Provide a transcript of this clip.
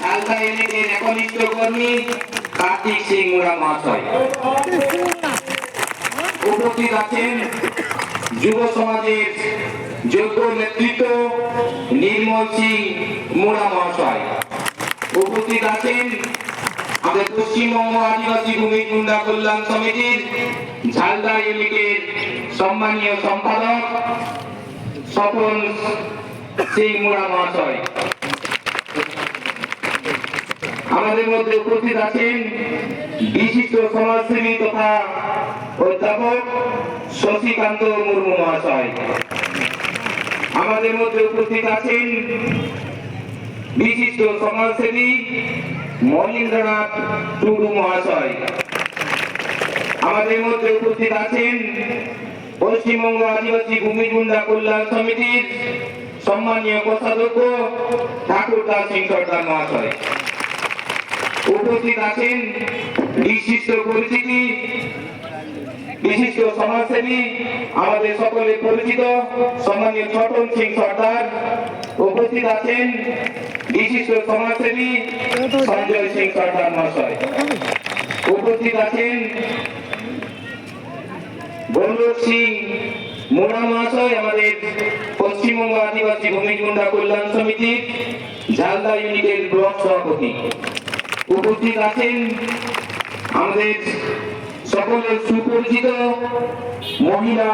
ঝালদা ইউনিটের একনিষ্ঠ কর্মী কার্তিক সিং মুড়া মহাশয়। উপস্থিত আছেন যুব সমাজের যোগ্য নেতৃত্ব নির্মল সিং মুড়া মহাশয়। উপস্থিত আছেন আমাদের পশ্চিমবঙ্গ আদিবাসী ভূমি গুন্ডা কল্যাণ সমিতির ঝালদা ইউনিটের সম্মানীয় সম্পাদক স্বপন সিং মুড়া মহাশয়। আমাদের মধ্যে উপস্থিত আছেন বিশিষ্ট সমাজসেবী তথা অধ্যাপক শশীকান্ত মুর্মু মহাশয়। আমাদের মধ্যে উপস্থিত আছেন বিশিষ্ট সমাজসেবী মনীন্দ্রনাথ টুডু মহাশয়। আমাদের মধ্যে উপস্থিত আছেন পশ্চিমবঙ্গ আদিবাসী ভূমি গুন্ডা কল্যাণ সমিতির সম্মানীয় কোষাধ্যক্ষ ঠাকুরদাস সিং সর্দার মহাশয়। উপস্থিত আছেন বিশিষ্ট পরিচিতি বিশিষ্ট সমাজসেবী আমাদের সকলে পরিচিত সম্মানীয় ছোটন সিং সর্দার। উপস্থিত আছেন বিশিষ্ট সমাজসেবী সঞ্জয় সিং সর্দার মহাশয়। উপস্থিত আছেন বলবীর সিং মুড়া মহাশয়, আমাদের পশ্চিমবঙ্গ আদিবাসী ভূমি গুন্ডা কল্যাণ সমিতির ঝালদা ইউনিটের ব্লক সভাপতি। উপস্থিত আছেন আমাদের সকলের সুপরিচিত মহিলা